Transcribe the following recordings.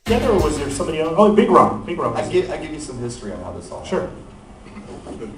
together, or was there somebody else? Oh, Big Ron. Big Ron. I give you some history on how this all happened. Sure.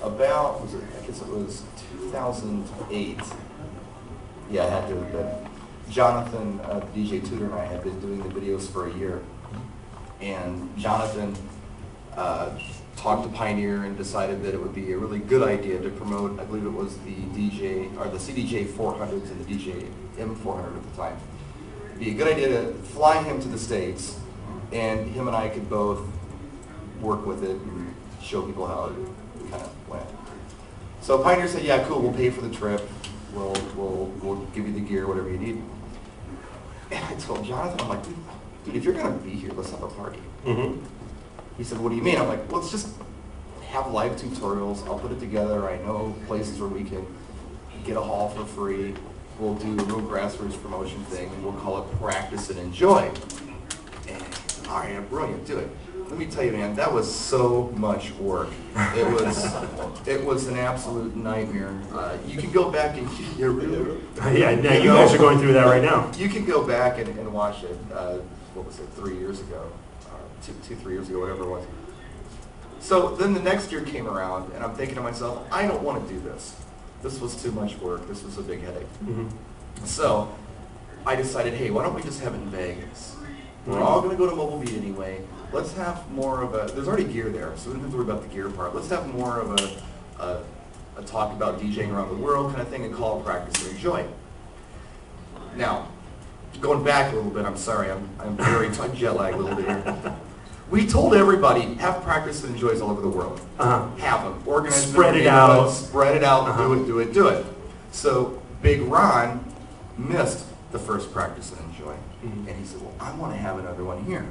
About, I guess it was 2008. Yeah, it had to have been. Jonathan, DJ Tutor, and I had been doing the videos for a year. And Jonathan talked to Pioneer and decided that it would be a really good idea to promote, I believe it was the CDJ 400s and the DJ M400 at the time. It'd be a good idea to fly him to the States, and him and I could both work with it and show people how it kind of went. So Pioneer said, yeah, cool, we'll pay for the trip. We'll give you the gear, whatever you need. And I told Jonathan, I'm like, dude, if you're going to be here, let's have a party. Mm-hmm. He said, what do you mean? I'm like, let's just have live tutorials. I'll put it together. I know places where we can get a hall for free. We'll do a real grassroots promotion thing, and we'll call it Practice and Enjoy. And all right, brilliant, do it. Let me tell you, man, that was so much work. It was an absolute nightmare. You can go back and yeah, now you guys are going through that right now. You can go back and watch it. What was it? 3 years ago, 3 years ago, whatever it was. So then the next year came around, and I'm thinking to myself, I don't want to do this. This was too much work. This was a big headache. Mm-hmm. So I decided, hey, why don't we just have it in Vegas? We're all going to go to Mobile Beat anyway. Let's have more of a, there's already gear there, so we don't have to worry about the gear part. Let's have more of a talk about DJing around the world kind of thing and call it Practice and Enjoy. Now, going back a little bit, I'm sorry, I'm very jet lagged a little bit here. We told everybody, have Practice and Enjoys all over the world. Have them. Organize them. Spread it out. Spread it out. Do it. So Big Ron missed the first Practice and Enjoy. And he said, well, I want to have another one here.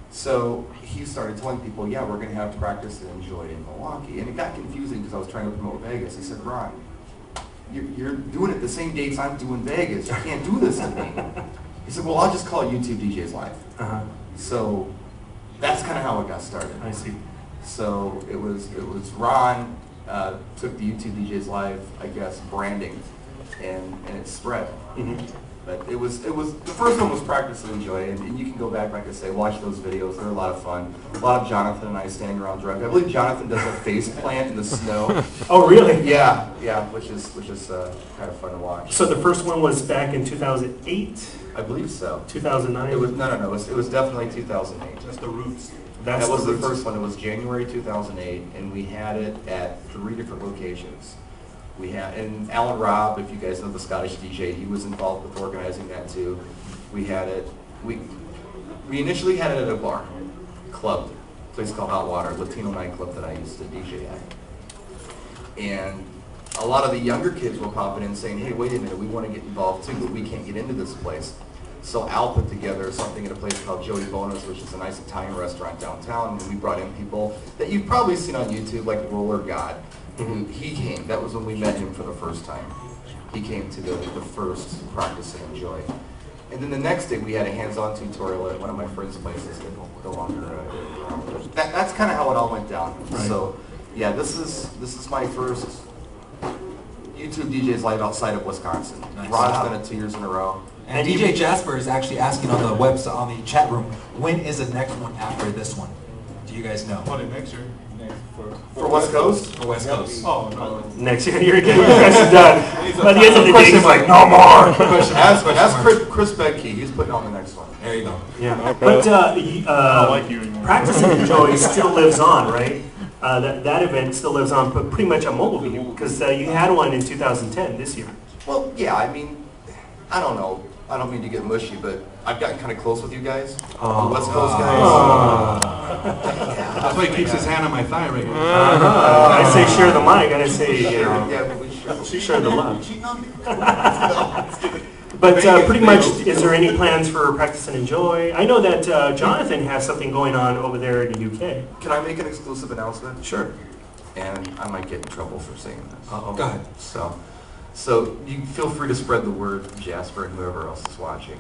So he started telling people, yeah, we're going to have Practice and Enjoy in Milwaukee. And it got confusing because I was trying to promote Vegas. He said, Ron, you're doing it the same dates I'm doing Vegas. You can't do this to me. He said, well, I'll just call it YouTube DJs Live. So that's kind of how it got started. I see. So it was Ron took the YouTube DJs Live, I guess, branding, and it spread. But it was the first one was Practice and Enjoy, and you can go back, like I say, watch those videos. They're a lot of fun. A lot of Jonathan and I standing around drunk. I believe Jonathan does a face plant in the snow. Oh, really? Yeah, which is kind of fun to watch. So the first one was back in 2008? I believe so. 2009? It was no. It was definitely 2008. That's the roots. That was the first one. It was January 2008, and we had it at 3 different locations. We had, and Alan Robb, if you guys know the Scottish DJ, he was involved with organizing that too. We had it. We initially had it at a bar, club, a place called Hot Water, Latino nightclub that I used to DJ at. And a lot of the younger kids were popping in saying, hey, wait a minute, we want to get involved too, but we can't get into this place. So Al put together something at a place called Joey Bona's, which is a nice Italian restaurant downtown, and we brought in people that you've probably seen on YouTube, like Roller God. He came. That was when we met him for the first time. He came to the first Practice and Enjoy. And then the next day we had a hands-on tutorial at one of my friends' places that no longer. That's kind of how it all went down. Right. So yeah, this is my first YouTube DJs Live outside of Wisconsin. Nice. Ron's done it 2 years in a row. And DJ Jasper is actually asking on the website, on the chat room, when is the next one after this one? Do you guys know? What, next year? For West Coast? For West Coast. Oh, no. Next year, you guys are done. By the end of the day, he's like, no more. Ask Chris Bedke. He's putting on the next one. There you go. Yeah. But Practice and Enjoy still lives on, right? That event still lives on, but pretty much on Mobile Beat, because you had one in 2010, this year. Well, yeah, I mean, I don't know. I don't mean to get mushy, but I've gotten kind of close with you guys, the West Coast guys. That's why he keeps his hand on my thigh right now. I say share the mic, I say Share the love. But pretty much, is there any plans for Practice and Enjoy? I know that Jonathan has something going on over there in the UK. Can I make an exclusive announcement? Sure. And I might get in trouble for saying this. Uh-oh. Go ahead. So you feel free to spread the word, Jasper, and whoever else is watching.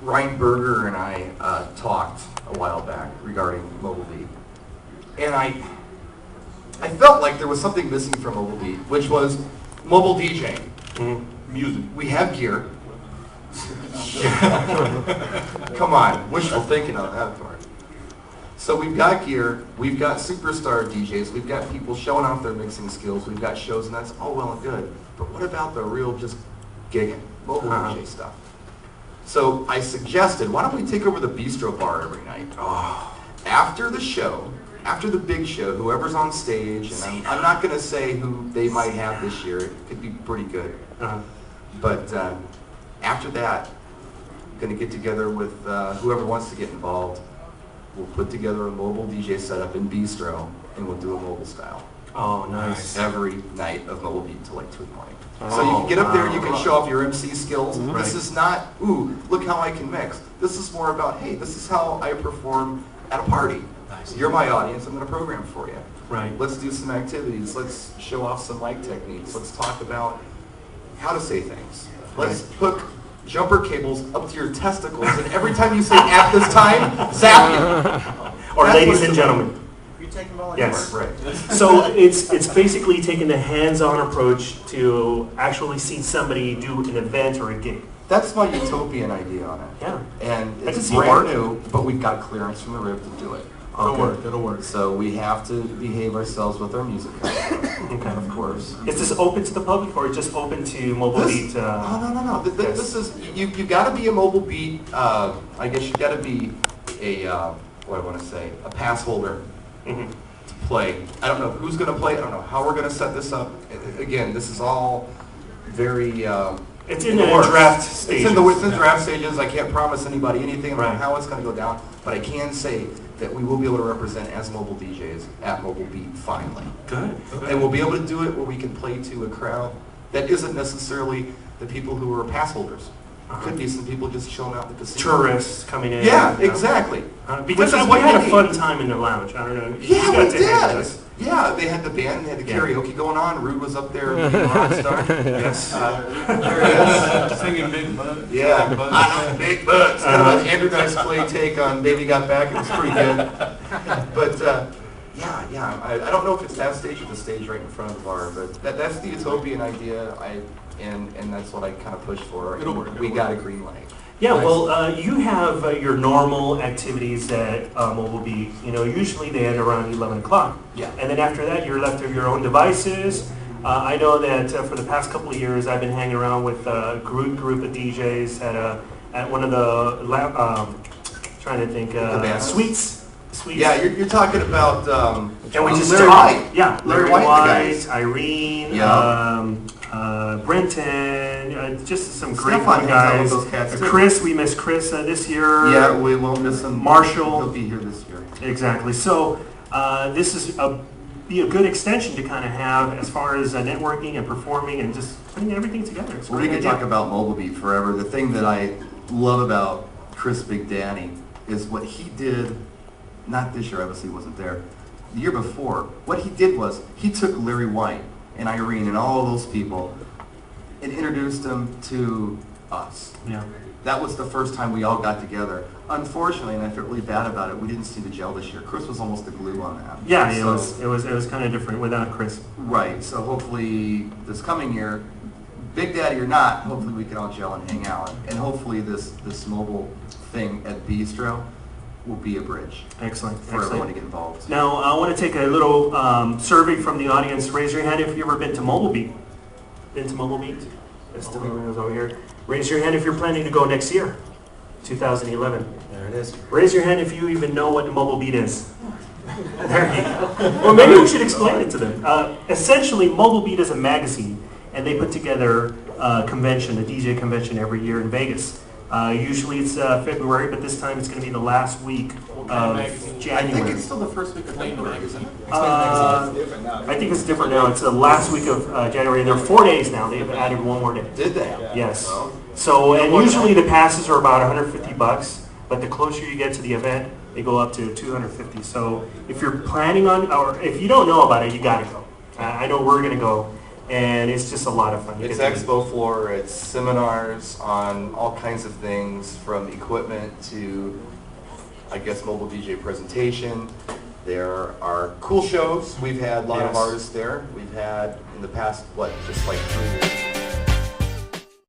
Ryan Berger and I talked a while back regarding Mobile Beat. And I felt like there was something missing from Mobile Beat, which was mobile DJing. Music. We have gear. Come on, wishful thinking on that part. So we've got gear, we've got superstar DJs, we've got people showing off their mixing skills, we've got shows, and that's all well and good. But what about the real just gigging, mobile DJ stuff? So I suggested, why don't we take over the bistro bar every night? After the show, after the big show, whoever's on stage, and I'm not going to say who they might have this year, it could be pretty good. But after that, I'm going to get together with whoever wants to get involved. We'll put together a mobile DJ setup in bistro, and we'll do a mobile style. Oh, nice. Every night of mobile beat till like 2 in the morning. So you can get up there, you can show off your MC skills. Right. This is not, ooh, look how I can mix. This is more about, hey, this is how I perform at a party. Nice. You're my audience, I'm going to program for you. Right. Let's do some activities. Let's show off some mic techniques. Let's talk about how to say things. Let's hook jumper cables up to your testicles, and every time you say at this time, zap you. Or ladies and gentlemen. You taking volunteer? Yes. Right. So it's basically taking the hands-on approach to actually see somebody do an event or a gig. That's my utopian idea on it. Yeah. And I can it's see brand that. new, but we've got clearance from the RIP to do it. It'll work, it'll work. So we have to behave ourselves with our music, Okay. of course. Is this open to the public or just open to mobile beat? No. Yes. This is, you got to be a mobile beat, I guess you got to be a, what do I want to say, a pass holder Mhm. to play. I don't know who's going to play, I don't know how we're going to set this up. Again, this is all very... It's in the draft stages. It's in the draft stages. I can't promise anybody anything about Right. how it's going to go down, but I can say that we will be able to represent as mobile DJs at Mobile Beat finally. Good. And we'll be able to do it where we can play to a crowd that isn't necessarily the people who are pass holders. Could be some people just chilling out in the casino. Tourists coming in. Yeah, you know. exactly. Because Which is we what had you a need. fun time in the lounge. I don't know. You Yeah, got we to handle did. this. Yeah, they had the band, and they had the Yeah. karaoke going on. Rude was up there being a rock star. Yes. There he is. Singing Big Bud. Yeah, Big Bud. I know, Big Butts. Kind of an Andrew Dice Clay take on Baby Got Back. It was pretty good. But yeah, I don't know if it's that stage or the stage right in front of the bar, but that's the utopian idea. And that's what I kind of push for. It'll work, We it'll got a work. green light. Yeah, well, you have your normal activities at Mobile Beat. You know, usually they end around 11 o'clock. Yeah. And then after that, you're left to your own devices. I know that for the past couple of years, I've been hanging around with a group of DJs at one of the trying to think band? suites. Yeah, you're talking about And we just Larry talked. White. Yeah, Larry Larry White, the White, guys. Irene, Yeah. Brenton, just some great Stefan fun hangs out guys. with those cats, too. Chris, we missed Chris this year. Yeah, we won't miss him. Marshall. He'll be here this year. Exactly. So this is be a good extension to kind of have as far as networking and performing and just putting everything together. It's a Well, we great could idea. talk about Mobile Beat forever. The thing that I love about Chris Big Danny is what he did, not this year, obviously he wasn't there, the year before. What he did was he took Larry White and Irene and all of those people and introduced them to us. Yeah. That was the first time we all got together. Unfortunately, and I feel really bad about it, we didn't see the gel this year. Chris was almost the glue on that. Yeah, it So- was kind of different without Chris. Right, so hopefully this coming year, Big Daddy or not, hopefully we can all gel and hang out. And hopefully this mobile thing at Bistro will be a bridge Excellent. for everyone to Excellent. get involved. Now I want to take a little survey from the audience. Raise your hand if you've ever been to Mobile Beat. Been to Mobile Beat? That's the one over here. Raise your hand if you're planning to go next year, 2011. There it is. Raise your hand if you even know what the Mobile Beat is. There you go. Well, maybe we should explain it to them. Essentially, Mobile Beat is a magazine, and they put together a convention, a DJ convention every year in Vegas. Usually it's February, but this time it's going to be the last week of I think January. it's still the first week of February, isn't it? I think it's different now. It's the last week of January. There are 4 days now. They've added one more day. Did they? Yes. So, and usually the passes are about $150, but the closer you get to the event, they go up to $250. So if you're planning on, or if you don't know about it, you got to go. I know we're going to go, and it's just a lot of fun. You It's get to- expo floor, it's seminars on all kinds of things from equipment to, I guess, mobile DJ presentation. There are cool shows. We've had a lot of Yes. artists there. We've had in the past, just like 3 years.